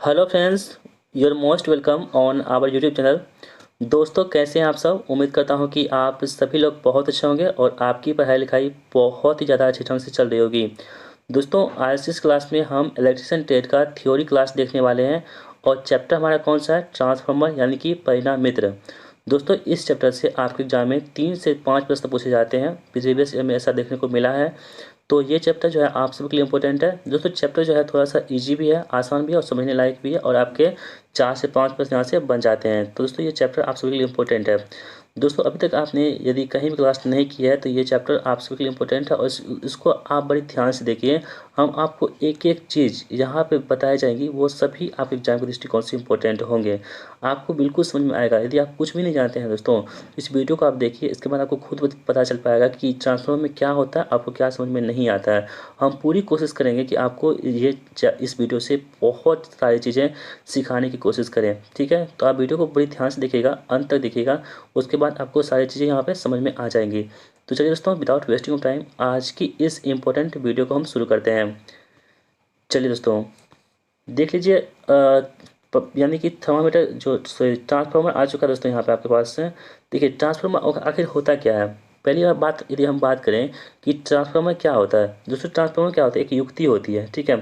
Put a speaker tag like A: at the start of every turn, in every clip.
A: Hello friends, you're most welcome on our YouTube channel. दोस्तों, कैसे हैं आप सब। उम्मीद करता हूं कि आप सभी लोग बहुत अच्छे होंगे और आपकी पढ़ाई लिखाई बहुत ही ज़्यादा अच्छे ढंग से चल रही होगी। दोस्तों, आज इस क्लास में हम इलेक्ट्रिशियन ट्रेड का थ्योरी क्लास देखने वाले हैं और चैप्टर हमारा कौन सा है, ट्रांसफार्मर यानी कि परिणाम मित्र। दोस्तों, इस चैप्टर से आपके एग्जाम में 3 से 5 प्रश्न पूछे जाते हैं। प्रीवियस ईयर में ऐसा देखने को मिला है। तो ये चैप्टर जो है आप सभी के लिए इम्पोर्टेंट है। दोस्तों, चैप्टर जो है थोड़ा सा इजी भी है, आसान भी है और समझने लायक भी है और आपके 4 से 5 प्रश्न यहाँ से बन जाते हैं। तो दोस्तों, ये चैप्टर आप सभी के लिए इम्पोर्टेंट है। दोस्तों, अभी तक आपने यदि कहीं भी क्लास नहीं किया है तो ये चैप्टर आप सभी के लिए इम्पोर्टेंट है और इसको आप बड़ी ध्यान से देखिए। हम आपको एक एक चीज़ यहाँ पे बताई जाएंगी, वो सभी आप एग्जाम के दृष्टिकोण से इम्पोर्टेंट होंगे। आपको बिल्कुल समझ में आएगा। यदि आप कुछ भी नहीं जानते हैं दोस्तों, इस वीडियो को आप देखिए, इसके बाद आपको खुद पता चल पाएगा कि ट्रांसफार्मर में क्या होता है, आपको क्या समझ में नहीं आता है। हम पूरी कोशिश करेंगे कि आपको इस वीडियो से बहुत सारी चीज़ें सिखाने की कोशिश करें। ठीक है, तो आप वीडियो को बड़ी ध्यान से देखिएगा, अंत तक देखिएगा, उसके बाद आपको सारी चीज़ें यहाँ पे समझ में आ जाएंगी। तो चलिए दोस्तों, विदाउट वेस्टिंग ऑफ टाइम आज की इस इम्पोर्टेंट वीडियो को हम शुरू करते हैं। चलिए दोस्तों, देख लीजिए। यानी कि थर्मामीटर जो ट्रांसफार्मर आ चुका है दोस्तों यहाँ पे आपके पास से। देखिए, ट्रांसफार्मर आखिर होता क्या है। पहली बात यदि हम बात करें कि ट्रांसफार्मर क्या होता है, दोस्तों ट्रांसफार्मर क्या होता है, एक युक्ति होती है। ठीक है,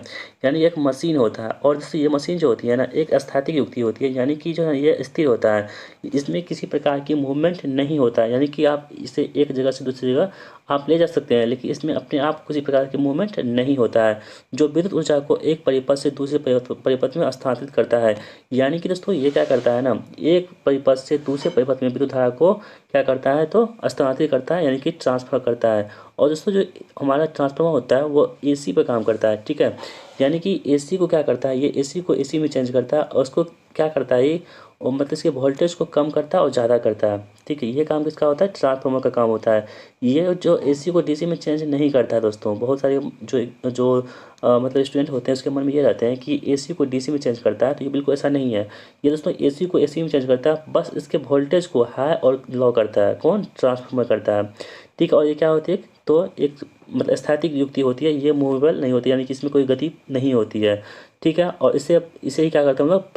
A: यानी एक मशीन होता है और दोस्तों ये मशीन जो होती है ना, एक स्थैतिक युक्ति होती है, यानी कि जो है ये स्थिर होता है। इसमें किसी प्रकार की मूवमेंट नहीं होता है, यानी कि आप इसे एक जगह से दूसरी जगह आप ले जा सकते हैं, लेकिन इसमें अपने आप किसी प्रकार की मूवमेंट नहीं होता है, जो विद्युत ऊर्जा को एक परिपथ से दूसरे परिपथ में स्थानांतरित करता है। यानी कि दोस्तों ये क्या करता है ना, एक परिपथ से दूसरे परिपथ में विद्युत धारा को क्या करता है, तो स्थानांतरित करता है, यानी कि ट्रांसफर करता है। और दोस्तों जो हमारा ट्रांसफार्मर होता है वो एसी पर काम करता है। ठीक है, यानी कि एसी को क्या करता है, ये एसी को एसी में चेंज करता है और उसको क्या करता है ये, और मतलब इसके वोल्टेज को कम करता है और ज़्यादा करता है। ठीक है, ये काम किसका होता है, ट्रांसफार्मर का काम होता है। ये जो एसी को डीसी में चेंज नहीं करता है दोस्तों। बहुत सारे जो जो मतलब स्टूडेंट होते हैं उसके मन में ये रहते हैं कि एसी को डीसी में चेंज करता है, तो ये बिल्कुल ऐसा नहीं है। ये दोस्तों एसी को एसी में चेंज करता है, बस इसके वोल्टेज को हाई और लो करता है। कौन, ट्रांसफार्मर करता है। ठीक है, और ये क्या होती है, तो एक मतलब स्थैतिक युक्ति होती है, ये मूवेबल नहीं होती, यानी कि इसमें कोई गति नहीं होती है। ठीक है, और इसे ही क्या करते हैं हम लोग,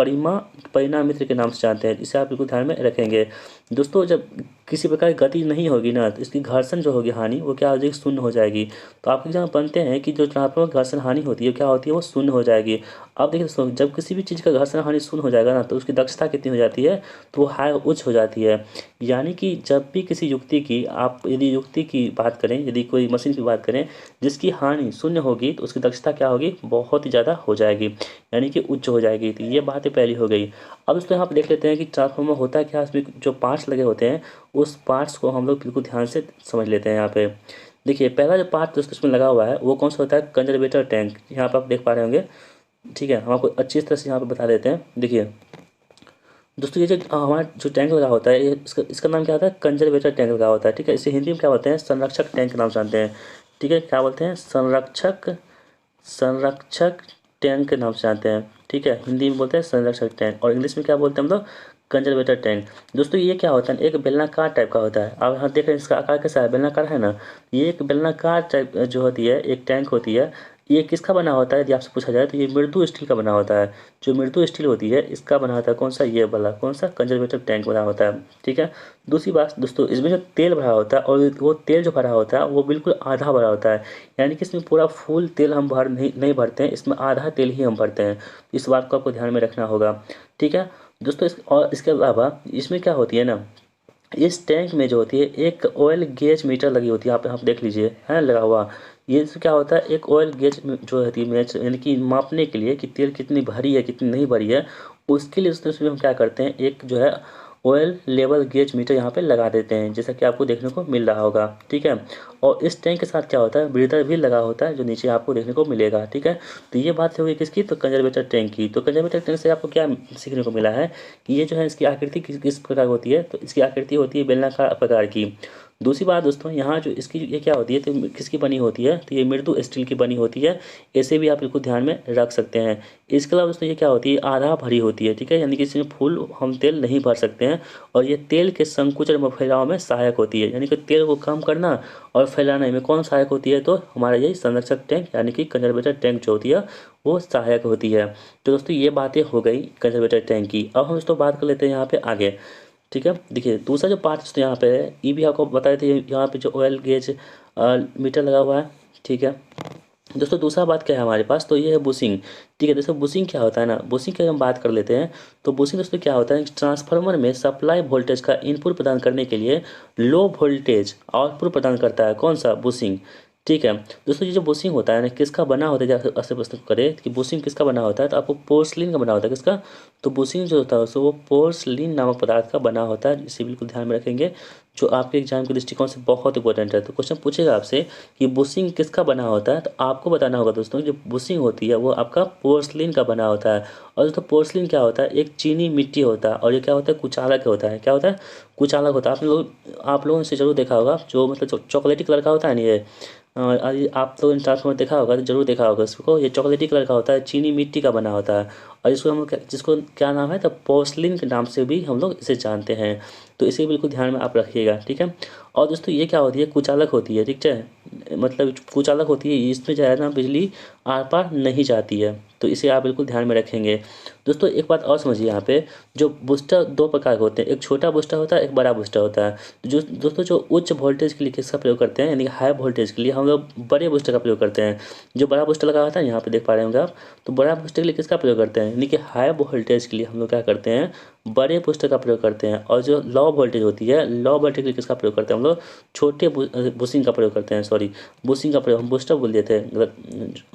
A: परिणाम मित्र के नाम से जानते हैं। इसे आप बिल्कुल ध्यान में रखेंगे। दोस्तों, जब किसी प्रकार की गति नहीं होगी ना, तो इसकी घर्षण जो होगी हानि, वो क्या हो जाएगी, शून्य हो जाएगी। तो आपके एग्जाम बनते हैं कि जो ट्रांसफार्मर में घर्षण हानि होती है क्या होती है, वो शून्य हो जाएगी। अब देखिए दोस्तों, जब किसी भी चीज़ का घर्षण हानि शून्य हो जाएगा ना, तो उसकी दक्षता कितनी हो जाती है, तो वो हाई उच्च हो जाती है। यानी कि जब भी किसी युक्ति की आप यदि युक्ति की बात करें, यदि कोई मशीन की बात करें जिसकी हानि शून्य होगी, तो उसकी दक्षता क्या होगी, बहुत ही ज़्यादा हो जाएगी, यानी कि उच्च हो जाएगी। तो ये बात पहली हो गई। अब दोस्तों यहाँ पर देख लेते हैं कि ट्रांसफार्मर होता है क्या, इसमें जो पार्ट्स लगे होते हैं उस पार्ट्स को हम लोग बिल्कुल ध्यान से समझ लेते हैं। यहाँ पे देखिए, पहला जो पार्ट दोस्तों इसमें लगा हुआ है वो कौन सा होता है, कंजर्वेटर टैंक। यहाँ पर आप देख पा रहे होंगे। ठीक है, हम आपको अच्छी तरह से यहाँ पे बता देते हैं। देखिए दोस्तों, ये जो हमारा जो टैंक लगा होता है, ये इसका नाम क्या होता है, कंजर्वेटर टैंक लगा होता है। ठीक है, इसे हिंदी में क्या बोलते हैं, संरक्षक टैंक के नाम से जानते हैं। ठीक है, क्या बोलते हैं, संरक्षक टैंक के नाम से जानते हैं। ठीक है, हिंदी में बोलते हैं संरक्षक टैंक और इंग्लिश में क्या बोलते हैं हम लोग, कंजर्वेटर टैंक। दोस्तों ये क्या होता है, एक बेलनाकार टाइप का होता है। आप यहाँ देख रहे हैं इसका आकार कैसा है, बेलनाकार है ना। ये एक बेलनाकार टाइप जो होती है, एक टैंक होती है। ये किसका बना होता है, यदि आपसे पूछा जाए तो ये मृदु स्टील का बना होता है। जो मृदु स्टील होती है इसका बना होता है, कौन सा, ये वाला कौन सा, कंजर्वेटर टैंक बना होता है। ठीक है, दूसरी बात दोस्तों, इसमें जो तेल भरा होता है और वो तेल जो भरा होता है वो बिल्कुल आधा भरा होता है। यानी कि इसमें पूरा फुल तेल हम भर नहीं भरते हैं, इसमें आधा तेल ही हम भरते हैं। इस बात को आपको ध्यान में रखना होगा। ठीक है दोस्तों, और इसके अलावा इसमें क्या होती है ना, इस टैंक में जो होती है एक ऑयल गेज मीटर लगी होती है। आप देख लीजिए, है लगा हुआ। ये जो क्या होता है, एक ऑयल गेज जो होती है, यानी कि मापने के लिए कि तेल कितनी भरी है कितनी नहीं भरी है, उसके लिए उसमें हम क्या करते हैं, एक जो है ऑयल लेवल गेज मीटर यहाँ पे लगा देते हैं, जैसा कि आपको देखने को मिल रहा होगा। ठीक है, और इस टैंक के साथ क्या होता है, ब्रीदर भी लगा होता है, जो नीचे आपको देखने को मिलेगा। ठीक है, तो ये बात हो गई किसकी, तो कंजर्वेटर टैंक की। तो कंजर्वेटर टैंक से आपको क्या सीखने को मिला है कि ये जो है इसकी आकृति किस प्रकार होती है, तो इसकी आकृति होती है बेलनाकार प्रकार की। दूसरी बात दोस्तों, यहाँ जो इसकी ये क्या होती है, तो किसकी बनी होती है, तो ये मृदु स्टील की बनी होती है। इसे भी आप बिल्कुल ध्यान में रख सकते हैं। इसके अलावा दोस्तों ये क्या होती है, आधा भरी होती है, ठीक है, यानी कि इसमें फुल हम तेल नहीं भर सकते हैं। और ये तेल के संकुचन व फैलाव में सहायक होती है, यानी कि तेल को कम करना और फैलाने में कौन सहायक होती है, तो हमारा यही संरक्षक टैंक यानी कि कंजर्वेटर टैंक जो होती है वो सहायक होती है। तो दोस्तों ये बातें हो गई कंजर्वेटर टैंक की। अब हम दोस्तों बात कर लेते हैं यहाँ पे आगे, ठीक है। देखिए दूसरा जो पार्ट दोस्तों यहाँ पे है, ये भी आपको बताए थे, यहाँ पे जो ऑयल गेज मीटर लगा हुआ है, ठीक है। दोस्तों दूसरा बात क्या है हमारे पास, तो ये है बुशिंग, ठीक है। दोस्तों बुशिंग क्या होता है ना, बुशिंग की हम बात कर लेते हैं। तो बुशिंग दोस्तों क्या होता है, ट्रांसफार्मर में सप्लाई वोल्टेज का इनपुट प्रदान करने के लिए लो वोल्टेज आउटपुट प्रदान करता है, कौन सा, बुशिंग, ठीक है। दोस्तों ये जो बुशिंग होता है ना, किसका बना होता है, जैसे ऐसे प्रश्न करें कि बुशिंग किसका बना होता है, तो आपको पोर्सलिन का बना होता है, किसका, तो बुशिंग जो होता है वो पोर्सलिन नामक पदार्थ का बना होता है। इसे बिल्कुल ध्यान में रखेंगे, जो आपके एग्जाम के दृष्टिकोण से बहुत इंपॉर्टेंट है। तो क्वेश्चन पूछेगा आपसे कि बुशिंग किसका बना होता है, तो आपको बताना होगा दोस्तों, जो बुशिंग होती है वो आपका पोर्सलिन का बना होता है। और दोस्तों पोर्सलिन क्या होता है, एक चीनी मिट्टी होता है, और ये क्या होता है, कुचालक होता है, क्या होता है, कुचालक होता है। आप लोगों ने जरूर देखा होगा, जो मतलब चॉकलेटी कलर का होता है ना ये, आप लोगों ने ट्रांसफॉर्मर देखा होगा तो जरूर देखा होगा इसको, ये चॉकलेटी कलर का होता है, चीनी मिट्टी का बना होता है। और इसको हम जिसको क्या नाम है, तो पोर्सलिन के नाम से भी हम लोग इसे जानते हैं। तो इसे बिल्कुल ध्यान में आप रखिएगा, ठीक है। और दोस्तों ये क्या होती है, कुचालक होती है, ठीक है, मतलब कुचालक होती है, इसमें जो है ना बिजली आर पार नहीं जाती है। तो इसे आप बिल्कुल ध्यान में रखेंगे। दोस्तों एक बात और समझिए, यहाँ पे जो बूस्टर दो प्रकार के होते हैं, एक छोटा बूस्टर होता है, एक बड़ा बूस्टर होता है। जो दोस्तों जो उच्च वोल्टेज के लिए किसका प्रयोग करते हैं, यानी हाई वोल्टेज के लिए हम लोग बड़े बूस्टर का प्रयोग करते हैं। जो बड़ा बूस्टर लगा होता है यहाँ पे देख पा रहे होंगे आप, तो बड़ा बूस्टर के लिए किसका प्रयोग करते हैं, यानी कि हाई वोल्टेज के लिए हम लोग क्या करते हैं, बड़े बूस्टर का प्रयोग करते हैं। और जो लो वोल्टेज होती है, लो वोल्टेज के लिए किसका प्रयोग करते हैं हम लोग, छोटे बुशिंग का प्रयोग करते हैं, सॉरी बुशिंग का प्रयोग, हम बूस्टर बोल दिए थे,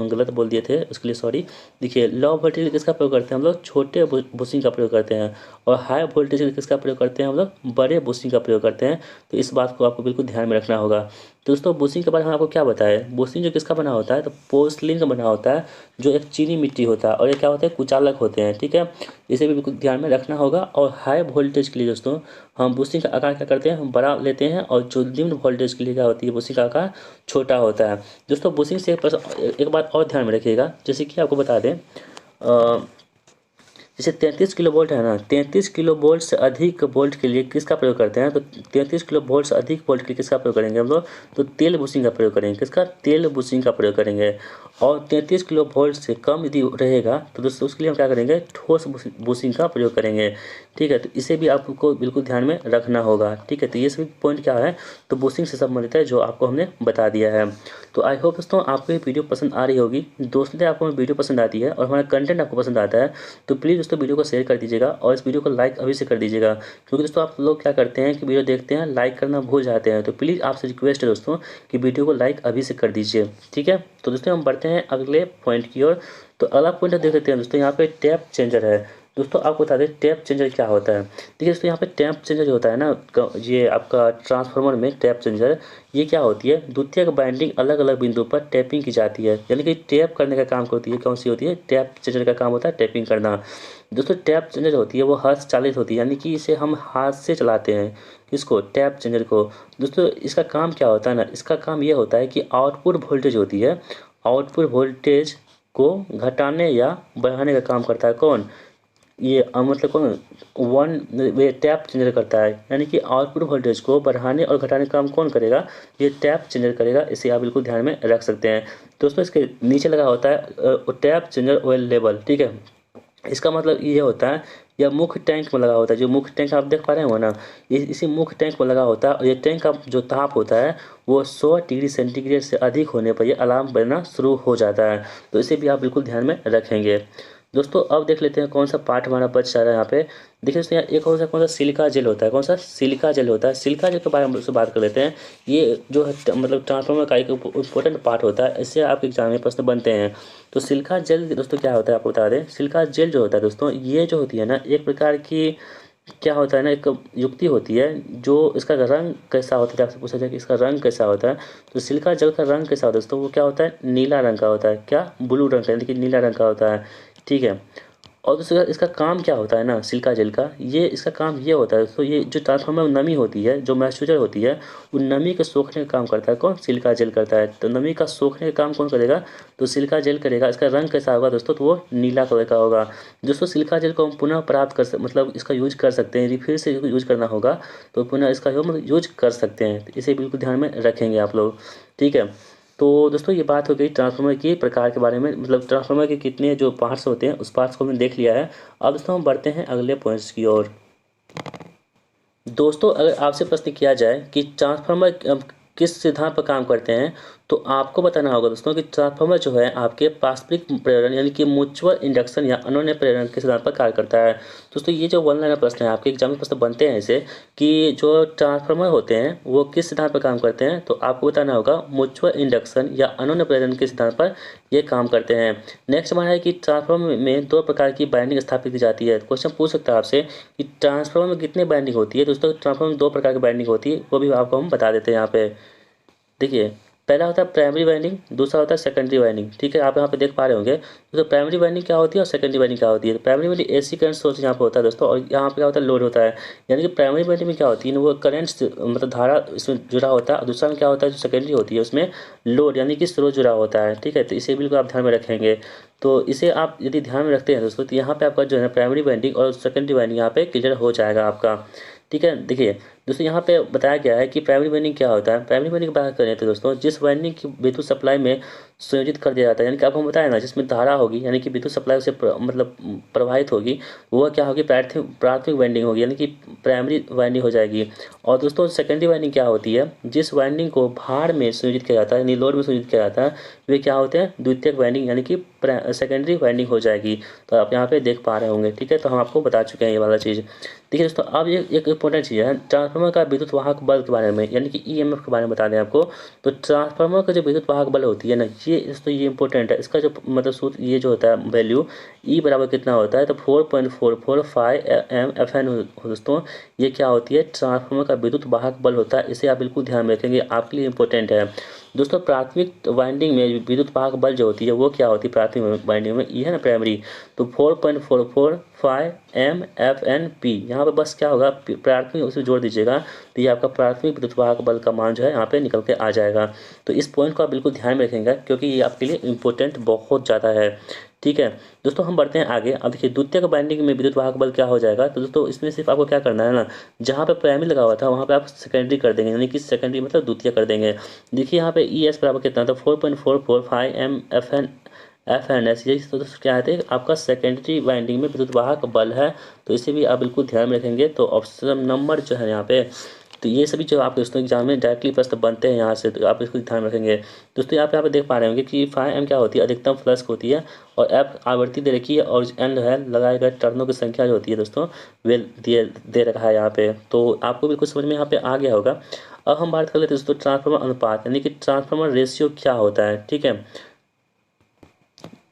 A: गलत बोल दिए थे, उसके लिए सॉरी। देखिए लो वोल्टेज के लिए किसका प्रयोग करते हैं हम लोग, छोटे बुशिंग का प्रयोग करते हैं। और हाई वोल्टेज के लिए किसका प्रयोग करते हैं हम लोग, बड़े बुशिंग का प्रयोग करते हैं। तो इस बात को आपको बिल्कुल ध्यान में रखना होगा। तो दोस्तों बुशिंग के बारे में आपको क्या बताया, बुशिंग जो किसका बना होता है, तो पोर्सलिन का बना होता है, जो एक चीनी मिट्टी होता है, और ये क्या होता है, कुचालक होते हैं, ठीक है। इसे भी बिल्कुल ध्यान में रखना होगा। और हाई वोल्टेज के लिए दोस्तों हम बुशिंग का आकार क्या करते हैं, हम बड़ा लेते हैं, और जो निम्न वोल्टेज के लिए क्या होती है, बुशिंग का आकार छोटा होता है। दोस्तों बुशिंग से एक बात और ध्यान में रखिएगा, जैसे कि आपको बता दें, जैसे 33 किलो वोल्ट है ना, 33 किलो वोल्ट से अधिक वोल्ट के लिए किसका प्रयोग करते हैं, तो 33 किलो वोल्ट से अधिक वोल्ट के लिए किसका प्रयोग करेंगे हम लोग, तो तेल बुशिंग का प्रयोग करेंगे, किसका, तेल बुशिंग का प्रयोग करेंगे। और 33 किलो वोल्ट से कम यदि रहेगा तो दोस्तों उसके लिए हम क्या करेंगे, ठोस बुशिंग का प्रयोग करेंगे, ठीक है। तो इसे भी आपको बिल्कुल ध्यान में रखना होगा, ठीक है। तो ये सभी पॉइंट क्या है, तो बुशिंग से संबंधित है, जो आपको हमने बता दिया है। तो आई होप दोस्तों आपको ये वीडियो पसंद आ रही होगी। दोस्तों यदि आपको वीडियो पसंद आती है और हमारा कंटेंट आपको पसंद आता है, तो प्लीज़ दोस्तों वीडियो को शेयर कर दीजिएगा, और इस वीडियो को लाइक अभी से कर दीजिएगा। क्योंकि दोस्तों आप लोग क्या करते हैं कि वीडियो देखते हैं, लाइक करना भूल जाते हैं। तो प्लीज़ आपसे रिक्वेस्ट है दोस्तों कि वीडियो को लाइक अभी से कर दीजिए, ठीक है। तो दोस्तों हम बढ़ते हैं अगले पॉइंट की ओर। तो अगला पॉइंट देख लेते हैं दोस्तों, यहाँ पे टैप चेंजर है। दोस्तों आपको बता दें टैप चेंजर क्या होता है। देखिए दोस्तों यहाँ पे टैप चेंजर जो होता है ना, ये आपका ट्रांसफार्मर में टैप चेंजर, ये क्या होती है, द्वितीयक बाइंडिंग अलग अलग बिंदु पर टैपिंग की जाती है, यानी कि टैप करने का काम करती है, कौन सी होती है, टैप चेंजर का काम होता है टैपिंग करना। दोस्तों टैप चेंजर होती है वो हस्त चालित होती है, यानी कि इसे हम हाथ से चलाते हैं, इसको टैप चेंजर को। दोस्तों इसका काम क्या होता है ना, इसका काम ये होता है कि आउटपुट वोल्टेज होती है, आउटपुट वोल्टेज को घटाने या बढ़ाने का काम करता है, कौन, ये मतलब कौन, वे टैप चेंजर करता है, यानी कि आउटपुट वोल्टेज को बढ़ाने और घटाने का काम कौन करेगा, ये टैप चेंजर करेगा। इसे आप बिल्कुल ध्यान में रख सकते हैं। दोस्तों इसके नीचे लगा होता है टैप चेंजर ऑयल लेवल, ठीक है। इसका मतलब ये होता है, यह मुख्य टैंक में लगा होता है, जो मुख्य टैंक आप देख पा रहे हो ना, इसी मुख्य टैंक में लगा होता है। और ये टैंक का जो ताप होता है वो 100 डिग्री सेंटीग्रेड से अधिक होने पर यह अलार्म बजना शुरू हो जाता है। तो इसे भी आप बिल्कुल ध्यान में रखेंगे। दोस्तों अब देख लेते हैं कौन सा पार्ट हमारा बच जा रहा है यहाँ पे। देखिए दोस्तों यहाँ एक कौन सा सिलिका जेल होता है, कौन सा सिलिका जेल होता है। सिलिका जेल के बारे में हम बात कर लेते हैं। ये जो है मतलब ट्रांसफार्मर का एक इम्पोर्टेंट पार्ट होता है, इससे आपके एग्जाम में प्रश्न बनते हैं। तो सिलिका जेल दोस्तों क्या होता है आपको बता दें। सिलिका जेल जो होता है दोस्तों, ये जो होती है ना एक प्रकार की क्या होता है ना, एक युक्ति होती है। जो इसका रंग कैसा होता है, आपसे पूछा जाए कि इसका रंग कैसा होता है, तो सिलिका जेल का रंग कैसा होता है दोस्तों, वो क्या होता है, नीला रंग का होता है। क्या, ब्लू रंग का, यानी कि नीला रंग का होता है, ठीक है। और दूसरा इसका काम क्या होता है ना सिलिका जेल का, ये इसका काम ये होता है दोस्तों, ये जो ट्रांसफार्मर में नमी होती है, जो मॉइस्चराइजर होती है, वो नमी को सोखने का काम करता है कौन, सिलिका जेल करता है। तो नमी का सोखने का काम कौन करेगा, तो सिलिका जेल करेगा। इसका रंग कैसा होगा दोस्तों, तो वो नीला कलर का होगा। दोस्तों सिलिका जेल को हम पुनः प्राप्त मतलब इसका यूज कर सकते हैं, यदि फिर से यूज करना होगा तो पुनः इसका यूज कर सकते हैं। तो इसे बिल्कुल ध्यान में रखेंगे आप लोग, ठीक है। तो दोस्तों ये बात हो गई ट्रांसफार्मर की प्रकार के बारे में, मतलब ट्रांसफार्मर के कितने जो पार्ट्स होते हैं उस पार्ट्स को हमने देख लिया है। अब दोस्तों हम बढ़ते हैं अगले पॉइंट्स की ओर। दोस्तों अगर आपसे प्रश्न किया जाए कि ट्रांसफार्मर किस सिद्धांत पर काम करते हैं, तो आपको बताना होगा दोस्तों कि ट्रांसफार्मर जो है आपके पारस्परिक प्रेरण यानी कि म्यूचुअल इंडक्शन या अनन्य प्रेरण के सिद्धांत पर कार्य करता है। दोस्तों ये जो वन लाइनर प्रश्न है आपके एग्जाम में प्रश्न बनते हैं ऐसे कि जो ट्रांसफार्मर होते हैं वो किस सिद्धांत पर काम करते हैं, तो आपको बताना होगा म्यूचुअल इंडक्शन या अनन्य प्रेरण के सिद्धांत पर ये काम करते हैं। नेक्स्ट हमारा है कि ट्रांसफार्मर में दो प्रकार की बाइंडिंग स्थापित की जाती है। क्वेश्चन पूछ सकता है आपसे कि ट्रांसफार्मर में कितनी बाइंडिंग होती है। दोस्तों ट्रांसफार्मर में दो प्रकार की बाइंडिंग होती है, वो भी आपको हम बता देते हैं यहाँ पे। देखिए पहला होता है प्राइमरी वाइंडिंग, दूसरा होता है सेकेंडरी वाइंडिंग, ठीक है। आप यहाँ पे देख पा रहे होंगे तो प्राइमरी वाइंडिंग क्या होती है और सेकेंडरी वाइंडिंग क्या होती है। तो primary winding AC current source यहाँ पे होता है दोस्तों, और यहाँ पे क्या होता है लोड होता है। यानी कि प्राइमरी वाइंडिंग में क्या होती है वो करंट मतलब धारा इसमें जुड़ा होता है, और दूसरा में क्या होता है जो सेकेंडरी होती है उसमें लोड यानी कि स्रोत जुड़ा होता है, ठीक है। तो इसे बिल्कुल आप ध्यान में रखेंगे। तो इसे आप यदि ध्यान में रखते हैं दोस्तों तो यहाँ पे आपका जो है प्राइमरी वाइंडिंग और सेकेंडरी वाइंडिंग यहाँ पे क्लियर हो जाएगा आपका, ठीक है। देखिए दोस्तों यहाँ पे बताया गया है कि प्राइमरी वाइंडिंग क्या होता है। प्राइमरी वाइंडिंग की बात करें तो दोस्तों जिस वाइंडिंग की विद्युत सप्लाई में संयोजित कर दिया जाता है, यानी कि आपको हम बताया ना जिसमें धारा होगी यानी कि विद्युत सप्लाई उसे मतलब प्रवाहित होगी, वह क्या होगी प्राथमिक वाइंडिंग होगी यानी कि प्राइमरी वाइंडिंग हो जाएगी। और दोस्तों सेकेंडरी वाइंडिंग क्या होती है, जिस वाइंडिंग को भार में संयोजित किया जाता है यानी लोड में संयोजित किया जाता है, वे क्या होते हैं द्वितीयक वाइंडिंग यानी कि सेकेंडरी वाइंडिंग हो जाएगी। तो आप यहाँ पे देख पा रहे होंगे, ठीक है। तो हम आपको बता चुके हैं ये वाला चीज़। देखिए दोस्तों अब ये एक इंपॉर्टेंट चीज़ है ट्रांसफार्मर का विद्युत वाहक बल के बारे में यानी कि ईएमएफ के बारे में बता दें आपको। तो ट्रांसफार्मर का जो विद्युत वाहक बल होती है ना, ये दोस्तों ये इंपॉर्टेंट है। इसका जो मतलब सूत्र ये जो होता है वैल्यू ई बराबर कितना होता है, तो 4.445 एम एफ एन हो दोस्तों। ये क्या होती है ट्रांसफार्मर का विद्युत वाहक बल होता है, इसे आप बिल्कुल ध्यान में रखेंगे, आपके लिए इंपॉर्टेंट है दोस्तों। प्राथमिक वाइंडिंग में विद्युत वाहक बल जो होती है वो क्या होती है प्राथमिक वाइंडिंग में, ये है ना प्राइमरी। तो 4.445 एम एफ एन पी, यहाँ पे बस क्या होगा प्राथमिक उसे जोड़ दीजिएगा, तो ये आपका प्राथमिक विद्युत वाहक बल का मान जो है यहाँ पे निकल के आ जाएगा। तो इस पॉइंट को आप बिल्कुल ध्यान में रखेंगे क्योंकि ये आपके लिए इंपॉर्टेंट बहुत ज़्यादा है, ठीक है। दोस्तों हम बढ़ते हैं आगे। अब देखिए द्वितीयक बाइंडिंग में विद्युत वाहक बल क्या हो जाएगा, तो दोस्तों इसमें सिर्फ आपको क्या करना है ना, जहाँ पे प्राइमरी लगा हुआ था वहाँ पे आप सेकेंडरी कर देंगे, यानी कि सेकेंडरी मतलब द्वितीय कर देंगे। देखिए यहाँ पे ई एस बराबर कितना था 4.445 एम एफ एन एस, ये तो क्या है आपका सेकेंडरी वाइंडिंग में विद्युत वाहक बल है। तो इसे भी आप बिल्कुल ध्यान में रखेंगे। तो ऑप्शन नंबर जो है यहाँ पे, तो ये सभी जो आप दोस्तों एग्जाम में डायरेक्टली प्रश्न बनते हैं यहाँ से, तो आप इसको ध्यान रखेंगे। दोस्तों यहाँ पे देख पा रहे होंगे कि 5M क्या होती है अधिकतम फ्लक्स होती है, और F आवृत्ति दे रखी है, और N है लगाए गए टर्नों की संख्या जो होती है दोस्तों वे दे रखा है यहाँ पे। तो आपको बिल्कुल समझ में यहाँ पे आ गया होगा। अब हम बात कर लेते हैं दोस्तों ट्रांसफार्मर अनुपात यानी कि ट्रांसफार्मर रेशियो क्या होता है, ठीक है।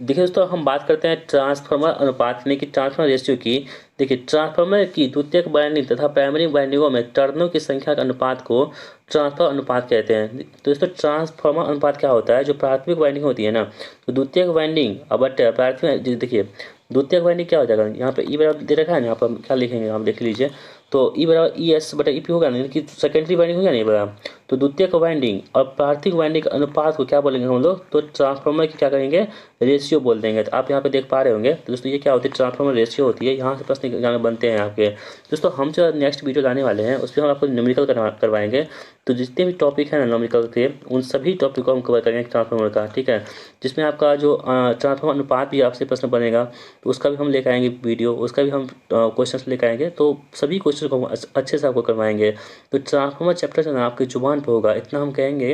A: देखिए दोस्तों हम बात करते हैं ट्रांसफार्मर अनुपात यानी कि ट्रांसफार्मर रेशियो की। देखिए ट्रांसफार्मर की द्वितीयक वाइंडिंग तथा प्राइमरी वाइंडिंगों में टर्नों की संख्या के अनुपात को ट्रांसफार्मर अनुपात कहते हैं। तो दोस्तों ट्रांसफार्मर अनुपात क्या होता है, जो प्राथमिक वाइंडिंग होती है ना, तो द्वितीयक वाइंडिंग अब प्राथमिक देखिए द्वितीयक वाइंडिंग क्या हो जाएगा, यहाँ पे ई बराबर दे रखा है, यहाँ पर क्या लिखेंगे आप देख लीजिए। तो ई बराबर ई एस बटा ई पी होगा ना, कि सेकेंडरी वाइंडिंग होगा नहीं बराबर। तो द्वितीयक वाइंडिंग और प्राथमिक वाइंडिंग के अनुपात को क्या बोलेंगे हम लोग, तो ट्रांसफार्मर की क्या करेंगे रेशियो बोल देंगे। तो आप यहाँ पे देख पा रहे होंगे तो दोस्तों ये क्या होती है ट्रांसफार्मर रेशियो होती है। यहाँ से प्रश्न एग्जाम बनते हैं आपके। दोस्तों हम जो नेक्स्ट वीडियो लाने वाले हैं उस पर हम आपको न्यूमेरिकल करवाएंगे। तो जितने भी टॉपिक हैं ना न्यूमेरिकल के, उन सभी टॉपिक को हम कवर करेंगे ट्रांसफार्मर का, ठीक है। जिसमें आपका जो ट्रांसफार्मर अनुपात भी आपसे प्रश्न बनेगा तो उसका भी हम लेकर आएंगे वीडियो, उसका भी हम क्वेश्चन लेकर आएंगे। तो सभी क्वेश्चन को हम अच्छे से आपको करवाएंगे। तो ट्रांसफार्मर चैप्टर जो ना आपकी जुबान पर होगा, इतना हम कहेंगे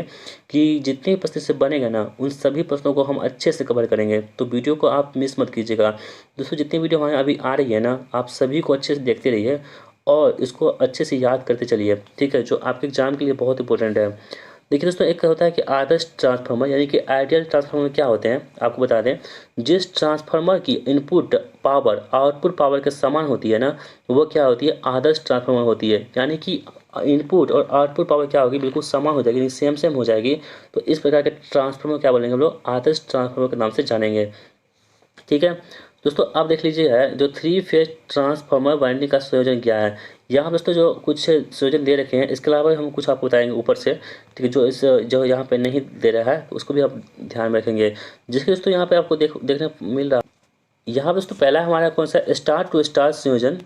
A: कि जितने भी प्रश्न से बनेगा ना उन सभी प्रश्नों को हम अच्छे से कवर करेंगे। तो वीडियो को आप मिस मत कीजिएगा दोस्तों। जितनी वीडियो हमारे अभी आ रही है ना, आप सभी को अच्छे से देखते रहिए और इसको अच्छे से याद करते चलिए, ठीक है, जो आपके एग्जाम के लिए बहुत इंपॉर्टेंट है। देखिए दोस्तों एक होता है कि आदर्श ट्रांसफार्मर यानी कि आइडियल ट्रांसफार्मर क्या होते हैं आपको बता दें। जिस ट्रांसफार्मर की इनपुट पावर आउटपुट पावर के समान होती है ना, वो क्या होती है आदर्श ट्रांसफार्मर होती है। यानी कि इनपुट और आउटपुट पावर क्या होगी बिल्कुल समान हो जाएगी, सेम सेम हो जाएगी। तो इस प्रकार के ट्रांसफार्मर क्या बोलेंगे हम लोग आदर्श ट्रांसफार्मर के नाम से जानेंगे, ठीक है। दोस्तों आप देख लीजिए है जो 3 फेज ट्रांसफार्मर वाइंडिंग का संयोजन क्या है। यहाँ दोस्तों जो कुछ संयोजन दे रखे हैं, इसके अलावा हम कुछ आपको बताएंगे ऊपर से, ठीक है, जो यहाँ पे नहीं दे रहा है तो उसको भी आप ध्यान में रखेंगे। जिसके दोस्तों यहाँ पे आपको देखने को मिल रहा है। यहाँ दोस्तों पहला हमारा कौन सा स्टार टू स्टार संयोजन,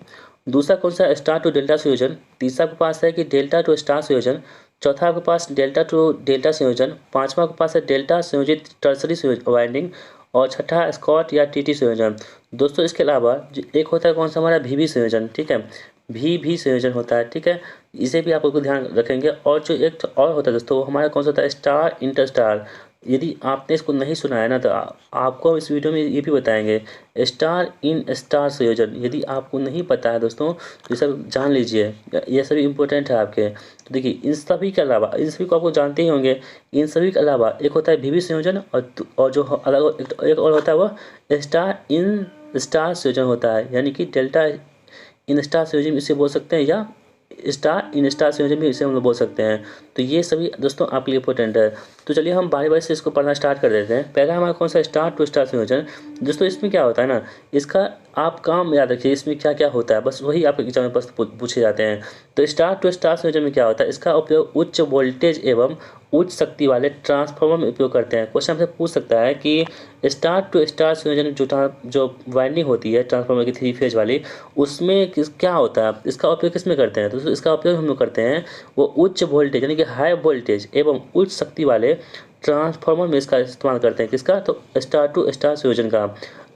A: दूसरा कौन सा स्टार टू डेल्टा संयोजन, तीसरा के पास है कि डेल्टा टू स्टार संयोजन, चौथा आपके पास डेल्टा टू डेल्टा संयोजन, पांचवा आपके पास है डेल्टा संयोजित टर्सरी वाइंडिंग, और छठा स्कॉट या टीटी संयोजन। दोस्तों इसके अलावा एक होता है कौन सा हमारा वीवी संयोजन, ठीक है, भी संयोजन होता है, ठीक है, इसे भी आप लोग ध्यान रखेंगे। और जो एक और होता है दोस्तों वो हमारा कौन सा होता है स्टार इंटरस्टार। यदि आपने इसको नहीं सुना है ना तो आपको इस वीडियो में ये भी बताएंगे स्टार इन स्टार संयोजन। यदि आपको नहीं पता है दोस्तों तो ये सब जान लीजिए, ये सभी इंपॉर्टेंट है आपके। तो देखिए इन सभी के अलावा, इन सभी को आपको जानते ही होंगे, इन सभी के अलावा एक होता है वीवी संयोजन और जो अलग एक और होता है वो स्टार इन स्टार संयोजन होता है, यानी कि डेल्टा इन स्टार संयोजन इसे बोल सकते हैं या स्टार इन स्टार संयोजन भी इसे हम लोग बोल सकते हैं। तो ये सभी दोस्तों आपके लिए इंपॉर्टेंट है। तो चलिए हम बारी बारी से इसको पढ़ना स्टार्ट कर देते हैं। पहला हमारा कौन सा स्टार टू स्टार संयोजन। दोस्तों इसमें क्या होता है ना, इसका आप काम याद रखिए, इसमें क्या क्या होता है, बस वही आपके एग्जाम में प्रश्न पूछे जाते हैं। तो स्टार टू स्टार संयोजन में क्या होता है, इसका उपयोग उच्च वोल्टेज एवं उच्च शक्ति वाले ट्रांसफार्मर में उपयोग करते हैं। क्वेश्चन हमसे पूछ सकता है कि स्टार टू स्टार संयोजन जो वाइंडिंग होती है ट्रांसफार्मर की 3 फेज वाली, उसमें क्या होता है, इसका उपयोग किस में करते हैं। तो इसका उपयोग हम लोग करते हैं वो उच्च वोल्टेज यानी कि हाई वोल्टेज एवं उच्च शक्ति वाले ट्रांसफार्मर में इसका इस्तेमाल करते हैं। किसका, तो स्टार टू स्टार संयोजन का।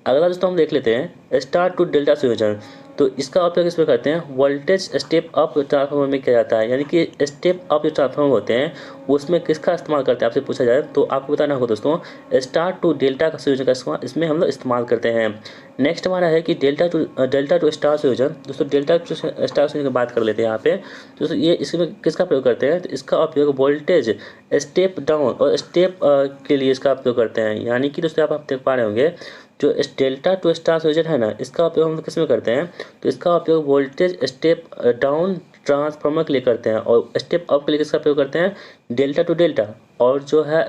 A: अगला दोस्तों हम देख लेते हैं स्टार टू डेल्टा संयोजन। तो इसका उपयोग इसमें करते हैं वोल्टेज स्टेप अप ट्रांसफार्मर में किया जाता है, यानी कि स्टेप अप जो ट्रांसफार्मर होते हैं उसमें किसका इस्तेमाल करते हैं आपसे पूछा जाए तो आपको बताना होगा दोस्तों स्टार टू डेल्टा का संयोजन का इसमें हम लोग इस्तेमाल करते हैं। नेक्स्ट हमारा है कि डेल्टा टू स्टार संयोजन। दोस्तों डेल्टा टू स्टार संयोजन की बात कर लेते हैं यहाँ पे। दोस्तों ये इसमें किसका प्रयोग करते हैं, तो इसका उपयोग वोल्टेज स्टेप डाउन और स्टेप के लिए इसका उपयोग करते हैं। यानी कि दोस्तों आप देख पा रहे होंगे जो डेल्टा टू स्टार संयोजन है ना, इसका उपयोग हम लोग किस में करते हैं, तो इसका उपयोग वोल्टेज स्टेप डाउन ट्रांसफार्मर के लिए करते हैं, और स्टेप अप के लिए किसका प्रयोग करते हैं, डेल्टा टू डेल्टा, और जो है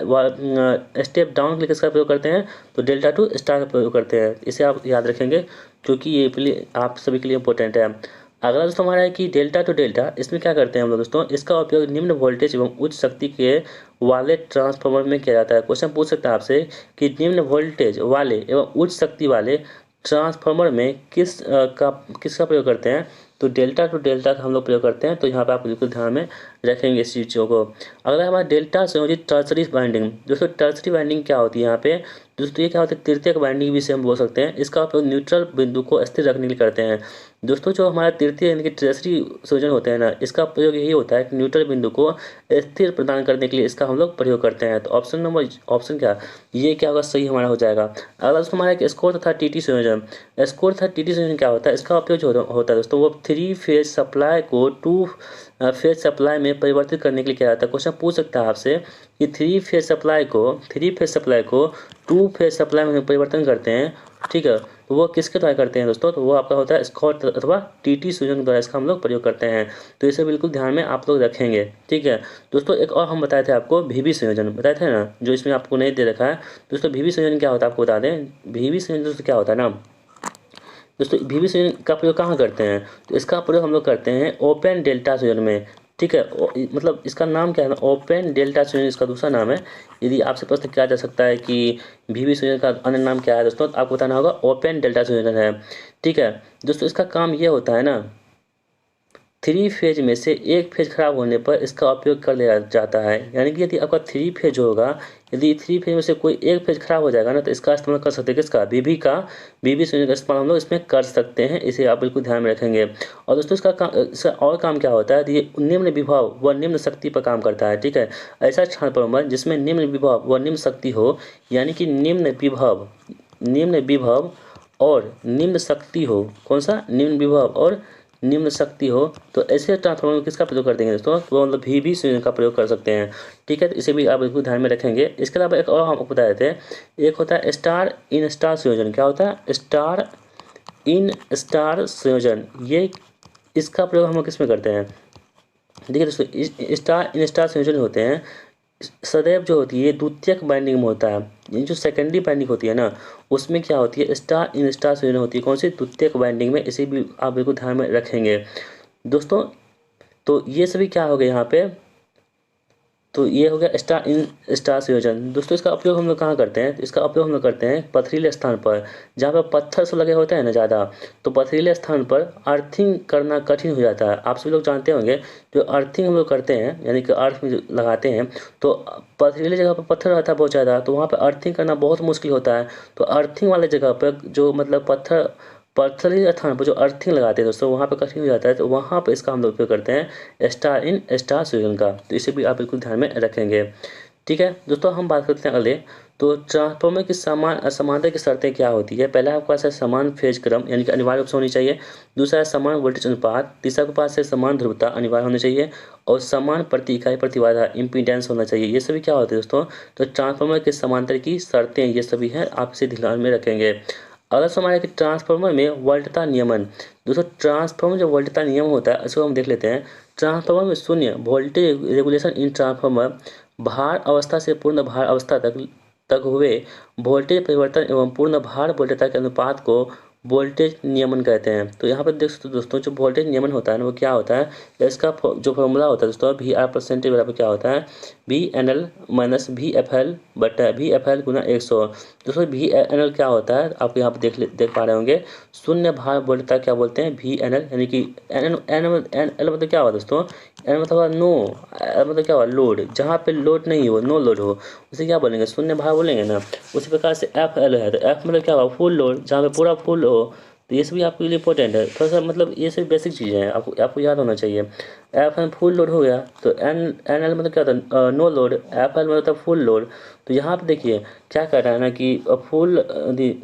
A: स्टेप डाउन के लिए किसका प्रयोग करते हैं, तो डेल्टा टू स्टार का प्रयोग करते हैं। इसे आप याद रखेंगे क्योंकि ये आप सभी के लिए इंपॉर्टेंट है। अगला दोस्तों हमारा है कि डेल्टा टू डेल्टा, इसमें क्या करते हैं हम लोग दोस्तों, इसका उपयोग निम्न वोल्टेज एवं उच्च शक्ति के वाले ट्रांसफार्मर में किया जाता है। क्वेश्चन पूछ सकता है आपसे कि निम्न वोल्टेज वाले एवं उच्च शक्ति वाले ट्रांसफार्मर में किसका प्रयोग करते हैं, तो डेल्टा टू डेल्टा का हम लोग प्रयोग करते हैं। तो यहाँ पे आप बिल्कुल ध्यान में रखेंगे इस चीज़ों को। अगला हमारा डेल्टा संयोजित टर्सरी वाइंडिंग। दोस्तों टर्सरी वाइंडिंग क्या होती है यहाँ पे, दोस्तों ये क्या होता है तृतीयक वाइंडिंग भी इसे हम बोल सकते हैं। इसका उपयोग न्यूट्रल बिंदु को स्थिर रखने के लिए करते हैं। दोस्तों जो हमारा तृतीय यानी कि टर्सरी संयोजन होते हैं ना, इसका प्रयोग यही होता है कि न्यूट्रल बिंदु को स्थिर प्रदान करने के लिए इसका हम लोग प्रयोग करते हैं। तो ऑप्शन क्या, ये क्या होगा, सही हमारा हो जाएगा। अगला दोस्तों हमारा एक स्कोर तथा टीटी संयोजन। स्कोर तथा टीटी संयोजन क्या होता है, इसका उपयोग जो होता है दोस्तों वो 3 फेज सप्लाई को 2 फेज सप्लाई में परिवर्तित करने के लिए किया जाता है। क्वेश्चन पूछ सकता है आपसे कि 3 फेज सप्लाई को 2 फेज सप्लाई में परिवर्तन करते हैं, ठीक है, तो वो किसके द्वारा करते हैं दोस्तों, तो वो आपका होता है स्कॉट अथवा टीटी संयोजन के द्वारा इसका हम लोग प्रयोग करते हैं। तो इसे बिल्कुल ध्यान में आप लोग रखेंगे, ठीक है। दोस्तों एक और हम बताए थे आपको वीवी संयोजन, बताए थे ना, जो इसमें आपको नहीं दे रखा है। दोस्तों वीवी संयोजन क्या होता है आपको बता दें। वीवी संयोजन दोस्तों क्या होता है ना, दोस्तों वीवी संयोजन का प्रयोग कहाँ करते हैं, तो इसका प्रयोग हम लोग करते हैं ओपन डेल्टा संयोजन में, ठीक है। मतलब इसका नाम क्या है ना, ओपन डेल्टा संयोजन इसका दूसरा नाम है। यदि आपसे प्रश्न किया जा सकता है कि वीवी संयोजन का अन्य नाम क्या है दोस्तों, तो आपको बताना होगा ओपन डेल्टा संयोजन है, ठीक है। दोस्तों इसका काम ये होता है ना, 3 फेज में से एक फेज खराब होने पर इसका उपयोग कर लिया जाता है। यानी कि यदि आपका 3 फेज होगा, यदि 3 फेज में से कोई एक फेज खराब हो जाएगा ना, तो इसका इस्तेमाल कर सकते हैं। किसका, वीवी संयोजन का इस्तेमाल हम लोग इसमें कर सकते हैं। इसे आप बिल्कुल ध्यान में रखेंगे। और दोस्तों इसका और काम क्या होता है, ये निम्न विभव व निम्न शक्ति पर काम करता है, ठीक है। ऐसा ट्रांसफार्मर जिसमें निम्न विभव व निम्न शक्ति हो, यानी कि निम्न विभव और निम्न शक्ति हो, कौन सा, निम्न विभव और निम्न शक्ति हो, तो ऐसे ट्रांसफार्मर में किसका प्रयोग कर देंगे दोस्तों, तो वो मतलब वीवी संयोजन का प्रयोग कर सकते हैं, ठीक है। तो इसे भी आप बिल्कुल ध्यान में रखेंगे। इसके अलावा एक और हम आपको बता देते हैं, एक होता है स्टार इन स्टार संयोजन। क्या होता है, स्टार इन स्टार संयोजन। ये इसका प्रयोग हम लोग किस में करते हैं, देखिए दोस्तों स्टार इन स्टार संयोजन होते हैं सदैव जो होती है द्वितीयक बाइंडिंग में होता है। ये जो सेकेंडरी बाइंडिंग होती है ना, उसमें क्या होती है, स्टार इन स्टार संयोजन होती है। कौन सी? द्वितीयक बाइंडिंग में। इसे भी आप बिल्कुल ध्यान में रखेंगे दोस्तों। तो ये सभी क्या हो गए यहाँ पे, तो ये हो गया स्टार इन स्टार संयोजन। दोस्तों इसका उपयोग हम लोग कहाँ करते हैं? इसका उपयोग हम लोग करते हैं पथरीले स्थान पर, जहाँ पर पत्थर से लगे होते हैं ना ज़्यादा, तो पथरीले स्थान पर अर्थिंग करना कठिन हो जाता है। आप सभी लोग जानते होंगे, जो अर्थिंग हम लोग करते हैं यानी कि अर्थ में जो लगाते हैं, तो पथरीले जगह पर पत्थर रहता है बहुत ज़्यादा, तो वहाँ पर अर्थिंग करना बहुत मुश्किल होता है। तो अर्थिंग वाले जगह पर जो मतलब पत्थरी स्थान पर जो अर्थिंग लगाते हैं दोस्तों, वहाँ पे कठिन हो जाता है, तो वहाँ पे इसका हम लोग उपयोग करते हैं स्टार इन स्टार संयोजन का। तो इसे भी आप बिल्कुल ध्यान में रखेंगे। ठीक है दोस्तों, हम बात करते हैं अगले। तो ट्रांसफार्मर की समान असमानता की शर्तें क्या होती है? पहला आपके पास है समान फेज क्रम, यानी कि अनिवार्य रूप से होनी चाहिए। दूसरा है समान वोल्टेज अनुपात। तीसरा के पास है समान ध्रुवता, अनिवार्य होनी चाहिए। और समान प्रति इकाई प्रतिबाधा, इम्पीडेंस होना चाहिए। ये सभी क्या होते हैं दोस्तों? तो ट्रांसफार्मर के समांतर की शर्तें ये सभी हैं, आप इसे ध्यान में रखेंगे। अगला सवाल है कि ट्रांसफार्मर में वोल्टता नियमन। दोस्तों ट्रांसफार्मर जो वोल्टता नियम होता है इसको हम देख लेते हैं। ट्रांसफार्मर में शून्य वोल्टेज रेगुलेशन इन ट्रांसफार्मर भार अवस्था से पूर्ण भार अवस्था तक हुए वोल्टेज परिवर्तन एवं पूर्ण भार वोल्टता के अनुपात को वोल्टेज नियमन कहते हैं। तो यहाँ पर देख सकते हो दोस्तों, जो वोल्टेज नियमन होता है ना, वो क्या होता है, इसका जो फॉर्मूला होता है दोस्तों, वी आर परसेंटेज बराबर क्या होता है, V N L minus V F L बटा वी एफ एल गुना 100। दोस्तों वी एन एल क्या होता है, आप यहाँ पर देख पा रहे होंगे, शून्य भार वोल्टता क्या बोलते हैं, वी एन एल, यानी कि एन एल मतलब क्या हुआ दोस्तों, एन मतलब नो, एल मतलब क्या हुआ, लोड। जहाँ पे लोड नहीं हो, नो लोड हो, उसे क्या बोलेंगे, शून्य भार बोलेंगे ना। उसी प्रकार से एफ एल है, तो एफ मतलब क्या हुआ, फुल लोड, जहाँ पे पूरा फुल हो। तो ये सभी आपके लिए इंपॉर्टेंट है थोड़ा सा, मतलब ये सभी बेसिक चीज़ें हैं, आपको याद होना चाहिए। एफ एन फुल लोड हो गया, तो एन एन एल मतलब क्या होता है, नो लोड। एफ एल मतलब फुल लोड। तो यहाँ पे देखिए क्या कर रहा है ना कि फुल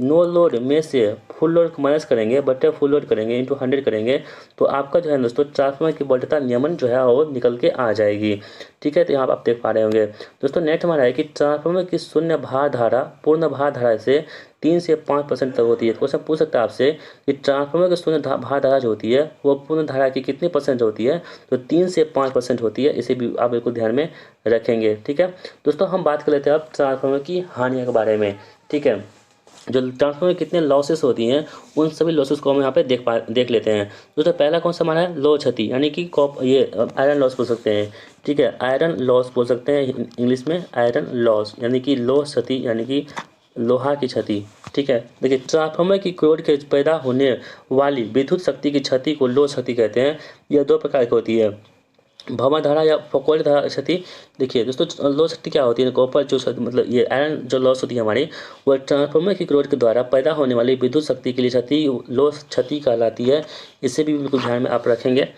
A: नो लोड में से फुल लोड को माइनस करेंगे, बटे फुल लोड करेंगे, इंटू 100 करेंगे, तो आपका जो है दोस्तों ट्रांसफार्मर की वोल्टता नियमन जो है वो निकल के आ जाएगी। ठीक है, तो यहाँ आप देख पा रहे होंगे दोस्तों। नेक्स्ट हमारा है कि ट्रांसफार्मर की शून्य भार धारा पूर्ण भार धारा से 3 से 5% तक होती है। क्वेश्चन पूछ सकता है आपसे कि ट्रांसफार्मर की शून्य भार धारा जो होती है वो पूर्ण धारा की कितनी परसेंट होती है, तो 3 से 5% होती है। इसे भी आप बिल्कुल ध्यान में रखेंगे। ठीक है दोस्तों, हम बात कर लेते हैं अब ट्रांसफार्मर की हानियों के बारे में। ठीक है, जो ट्रांसफार्मर में कितने लॉसेस होती हैं, उन सभी लॉसेस को हम यहाँ पे देख लेते हैं। दोस्तों पहला कौन सा हमारा है, लो क्षति, यानी कि ये आयरन लॉस बोल सकते हैं। ठीक है, आयरन लॉस बोल सकते हैं इंग्लिश में, आयरन लॉस, यानी कि लो क्षति, यानी कि लोहा की क्षति। ठीक है, देखिए ट्रांसफार्मर की कोर के पैदा होने वाली विद्युत शक्ति की क्षति को लो क्षति कहते हैं। यह दो प्रकार की होती है, भंवर धारा या फौकॉल्ट धारा क्षति। देखिए दोस्तों लो क्षति क्या होती है, कॉपर जो मतलब ये आयरन जो लॉस होती है हमारी, वो ट्रांसफार्मर की ग्रोथ के द्वारा पैदा होने वाली विद्युत शक्ति के लिए क्षति लो क्षति कहलाती है। इसे भी बिल्कुल ध्यान में आप रखेंगे।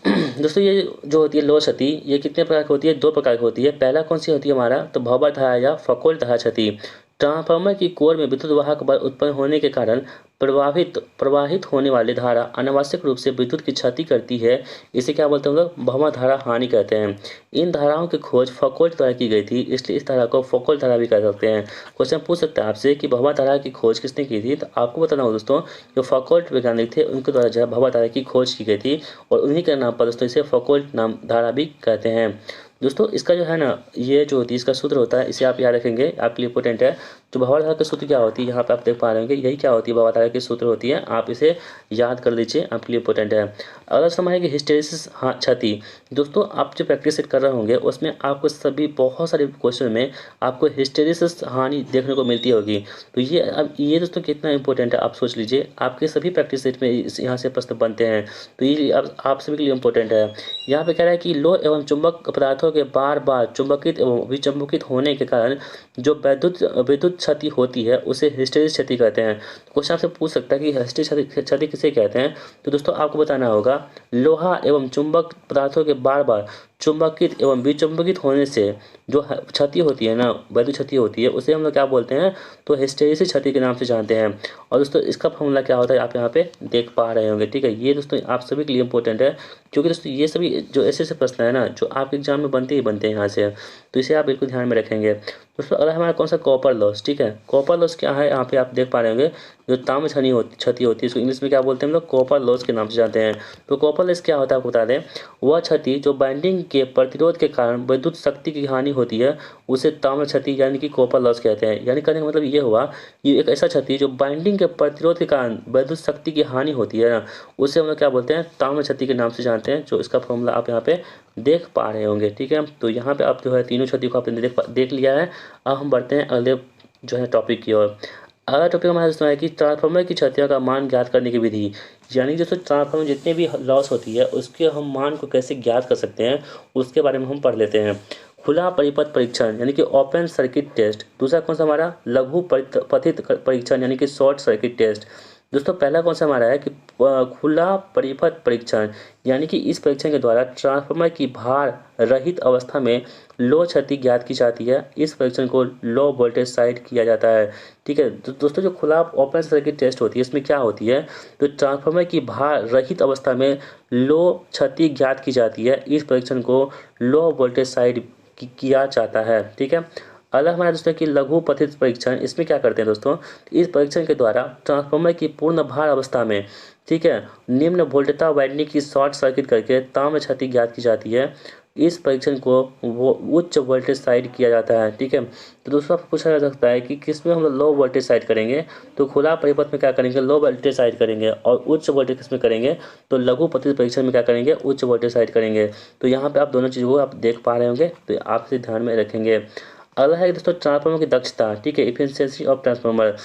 A: दोस्तों ये जो होती है लो क्षति, ये कितने प्रकार की होती है, दो प्रकार की होती है। पहला कौन सी होती है हमारा, तो भंवर धारा या फौकॉल्ट धारा क्षति। ट्रांसफार्मर की कोर में विद्युत वाहक बल उत्पन्न होने के कारण प्रवाहित होने वाली धारा अनावश्यक रूप से विद्युत की क्षति करती है। इसे क्या बोलते हैं हम लोग, भंवर धारा हानि कहते हैं। इन धाराओं की खोज फौकॉल्ट द्वारा की गई थी, इसलिए इस धारा को फौकॉल्ट धारा भी कह सकते हैं। क्वेश्चन पूछ सकता है आपसे कि भंवर धारा की खोज किसने की थी, तो आपको बताना होगा दोस्तों, जो फौकॉल्ट वैज्ञानिक थे उनके द्वारा जो है भंवर धारा की खोज की गई थी, और उन्हीं के नाम पर दोस्तों इसे फौकॉल्ट नाम धारा भी कहते हैं। दोस्तों इसका जो है ना, ये जो होती है इसका सूत्र होता है, इसे आप याद रखेंगे, आपके लिए इंपॉर्टेंट है। तो भंवर धारा का सूत्र क्या होती है, यहाँ पे आप देख पा रहे होंगे, यही क्या होती है, भंवर धारा की सूत्र होती है, आप इसे याद कर लीजिए, आपके लिए इंपॉर्टेंट है। अगला समय है कि हिस्टेरिसिस क्षति। दोस्तों आप जो प्रैक्टिस सेट कर रहे होंगे उसमें आपको सभी बहुत सारे क्वेश्चन में आपको हिस्टेरिसिस हानि देखने को मिलती होगी। तो ये अब ये दोस्तों कितना इंपॉर्टेंट है आप सोच लीजिए, आपके सभी प्रैक्टिस सेट में यहाँ से प्रश्न बनते हैं, तो ये आप सभी के लिए इंपॉर्टेंट है। यहाँ पे कह रहा है कि लोह एवं चुंबक पदार्थों के बार बार चुंबकित एवं विचुंबकित होने के कारण जो विद्युत क्षति होती है उसे हिस्टेरिस क्षति कहते हैं। क्वेश्चन आपसे पूछ सकता है कि हिस्टेरिस क्षति किसे कहते हैं, तो दोस्तों आपको बताना होगा, लोहा एवं चुंबक पदार्थों के बार बार चुंबकित एवं विचुंबकित होने से जो क्षति होती है ना, विद्युत क्षति होती है, उसे हम लोग क्या बोलते हैं, तो हिस्टेरिस क्षति के नाम से जानते हैं। और दोस्तों इसका फॉर्मूला क्या होता है आप यहाँ पे देख पा रहे होंगे। ठीक है, ये दोस्तों आप सभी के लिए इंपॉर्टेंट है, क्योंकि दोस्तों ये सभी जो ऐसे प्रश्न है ना जो आपके एग्जाम में बनते ही बनते हैं यहाँ से, तो इसे आप बिल्कुल ध्यान में रखेंगे। दोस्तों अगला हमारा कौन सा कॉपर लॉस। ठीक है, कॉपर लॉस क्या है, यहाँ पे आप देख पा रहे होंगे जो ताम्र क्षति होती है, इसको इंग्लिश में क्या बोलते हैं हम लोग, कॉपर लॉस के नाम से जानते हैं। तो कॉपर लॉस क्या होता है आपको बता दें, वह क्षति जो बाइंडिंग के प्रतिरोध के कारण विद्युत शक्ति की हानि होती है उसे ताम्र क्षति यानी कि कॉपर लॉस कहते हैं। यानी कहने का मतलब ये हुआ कि एक ऐसा क्षति जो बाइंडिंग के प्रतिरोध के कारण विद्युत शक्ति की हानि होती है ना, उसे हम लोग क्या बोलते हैं, ताम्र क्षति के नाम से जानते हैं। जो इसका फॉर्मूला आप यहाँ पे देख पा रहे होंगे। ठीक है, तो यहाँ पे आप जो है तीनों क्षति को आपने देख लिया है। अब हम बढ़ते हैं अगले जो है टॉपिक की ओर। अगला टॉपिक हमारा दोस्तों है कि ट्रांसफार्मर की क्षतियों का मान ज्ञात करने की विधि। यानी दोस्तों ट्रांसफार्मर जितने भी लॉस होती है उसके हम मान को कैसे ज्ञात कर सकते हैं उसके बारे में हम पढ़ लेते हैं। खुला परिपथ परीक्षण यानी कि ओपन सर्किट टेस्ट। दूसरा कौन सा हमारा, लघु पथित परीक्षण यानी कि शॉर्ट सर्किट टेस्ट। दोस्तों पहला कौन सा हमारा है कि खुला परिपथ परीक्षण, यानी कि इस परीक्षण के द्वारा ट्रांसफार्मर की भार रहित अवस्था में लो क्षति ज्ञात की जाती है। इस परीक्षण को लो वोल्टेज साइड किया जाता है। ठीक है, तो दोस्तों जो खुला ओपन सर्किट टेस्ट होती है इसमें क्या होती है, तो ट्रांसफार्मर की भार रहित अवस्था में लो क्षति ज्ञात की जाती है। इस परीक्षण को लो वोल्टेज साइड किया जाता है। ठीक है, अगला हमारा दोस्तों कि लघु पथित परीक्षण। इसमें क्या करते हैं दोस्तों, इस परीक्षण के द्वारा ट्रांसफार्मर की पूर्ण भार अवस्था में, ठीक है, निम्न वोल्टता वाइंडिंग की शॉर्ट सर्किट करके ताम्र क्षति ज्ञात की जाती है। इस परीक्षण को वो उच्च वोल्टेज साइड किया जाता है। ठीक है, तो दोस्तों आपको पूछा जा सकता है कि किसमें हम लो वोल्टेज साइड करेंगे, तो खुला परिपथ में क्या करेंगे, लो वोल्टेज साइड करेंगे, और उच्च वोल्टेज किसमें करेंगे, तो लघु पथित परीक्षण में क्या करेंगे, उच्च वोल्टेज साइड करेंगे। तो यहाँ पे आप दोनों चीज़ों को आप देख पा रहे होंगे, तो आप इसे ध्यान में रखेंगे। अगला है दोस्तों ट्रांसफार्मर की दक्षता। ठीक है, इफिशियंसी ऑफ ट्रांसफार्मर।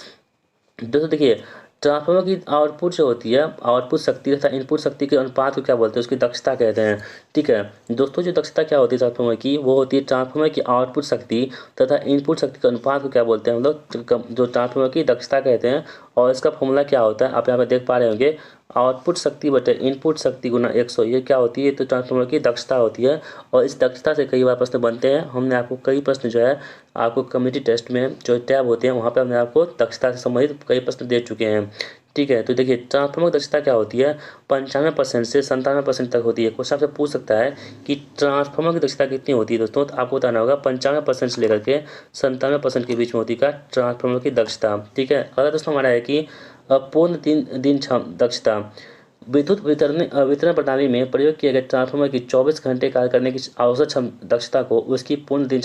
A: दोस्तों देखिए ट्रांसफार्मर की आउटपुट जो होती है, आउटपुट शक्ति तथा इनपुट शक्ति के अनुपात को क्या बोलते हैं, उसकी दक्षता कहते हैं। ठीक है, दोस्तों जो दक्षता क्या होती है ट्रांसफार्मर की, वो होती है ट्रांसफार्मर की आउटपुट शक्ति तथा इनपुट शक्ति के अनुपात को क्या बोलते हैं हम लोग, जो ट्रांसफार्मर की दक्षता कहते हैं। और इसका फॉर्मूला क्या होता है आप यहाँ पे देख पा रहे होंगे, आउटपुट शक्ति बटे इनपुट शक्ति गुना 100। ये क्या होती है, तो ट्रांसफार्मर की दक्षता होती है। और इस दक्षता से कई बार प्रश्न बनते हैं। हमने आपको कई प्रश्न जो है आपको कम्युनिटी टेस्ट में जो टैब होते हैं वहाँ पे हमने आपको दक्षता से संबंधित कई प्रश्न दे चुके हैं। ठीक है, तो देखिए ट्रांसफार्मर की दक्षता क्या होती है, 95% से 97% तक होती है। क्वेश्चन आपसे पूछ सकता है कि ट्रांसफार्मर की दक्षता कितनी होती है दोस्तों, तो आपको बताना होगा 95% से लेकर के 97% के बीच में होती है ट्रांसफार्मर की दक्षता। ठीक है, अगला दोस्तों हमारा है कि पूर्ण दिन दक्षता। विद्युत वितरण प्रणाली में प्रयोग किए गए ट्रांसफार्मर की 24 घंटे कार्य करने की औसत दक्षता को उसकी पूर्ण दिन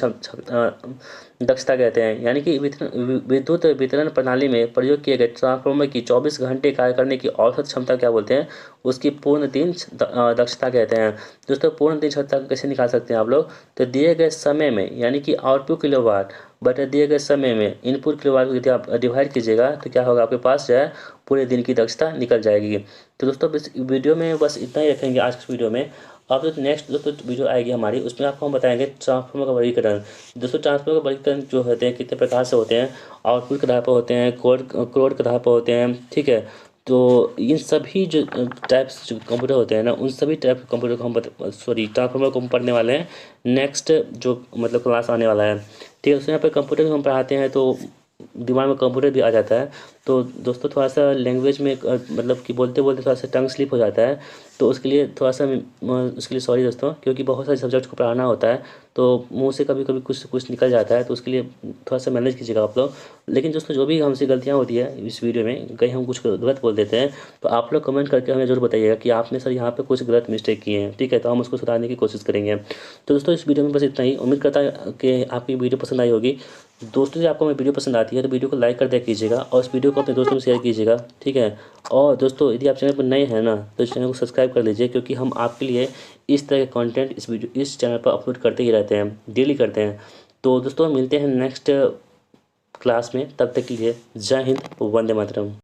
A: दक्षता कहते हैं। यानी कि विद्युत वितरण प्रणाली में प्रयोग किए गए ट्रांसफार्मर की 24 घंटे कार्य करने की औसत क्षमता क्या बोलते हैं, उसकी पूर्ण दिन दक्षता कहते हैं। दोस्तों पूर्ण दिन क्षमता कैसे निकाल सकते हैं आप लोग, तो दिए गए समय में यानी कि आउटपुट किलोवाट बटे दिए गए समय में इनपुट किलोवाट को यदि आप डिवाइड कीजिएगा तो क्या होगा, आपके पास जो है पूरे दिन की दक्षता निकल जाएगी। तो दोस्तों इस वीडियो में बस इतना ही रखेंगे आज की वीडियो में। अब जो नेक्स्ट दोस्तों वीडियो आएगी हमारी, उसमें आपको हम बताएंगे ट्रांसफार्मर का वर्गीकरण। दोस्तों ट्रांसफार्मर का वर्गीकरण जो होते हैं कितने प्रकार से होते हैं, आउटपुट के आधार पर होते हैं, कोड के आधार पर होते हैं। ठीक है, तो इन सभी जो टाइप्स जो कंप्यूटर होते हैं ना, उन सभी टाइप के कंप्यूटर को हम ट्रांसफार्मर को हम पढ़ने वाले हैं नेक्स्ट जो मतलब क्लास आने वाला है। ठीक है, उसमें यहाँ पर कंप्यूटर भी हम पढ़ाते हैं तो दिमाग में कंप्यूटर भी आ जाता है। तो दोस्तों थोड़ा सा लैंग्वेज में मतलब कि बोलते बोलते थोड़ा सा टंग स्लिप हो जाता है, तो उसके लिए थोड़ा सा उसके लिए सॉरी दोस्तों, क्योंकि बहुत सारे सब्जेक्ट को पढ़ाना होता है तो मुंह से कभी कभी कुछ निकल जाता है, तो उसके लिए थोड़ा सा मैनेज कीजिएगा आप लोग। लेकिन दोस्तों जो भी हमसे गलतियाँ होती है इस वीडियो में, कहीं हम कुछ गलत बोल देते हैं तो आप लोग कमेंट करके हमें जरूर बताइएगा कि आपने सर यहाँ पर कुछ गलत मिस्टेक किए हैं। ठीक है, तो हम उसको सुधारने की कोशिश करेंगे। तो दोस्तों इस वीडियो में बस इतना ही। उम्मीद करता है कि आपकी वीडियो पसंद आई होगी। दोस्तों यदि आपको मेरी वीडियो पसंद आती है तो वीडियो को लाइक कर दिया कीजिएगा और इस वीडियो को अपने दोस्तों में शेयर कीजिएगा। ठीक है, और दोस्तों यदि आप चैनल पर नए हैं ना तो इस चैनल को सब्सक्राइब कर लीजिए, क्योंकि हम आपके लिए इस तरह के कंटेंट इस चैनल पर अपलोड करते ही रहते हैं, डेली करते हैं। तो दोस्तों मिलते हैं नेक्स्ट क्लास में, तब तक के लिए जय हिंद, वंदे मातरम।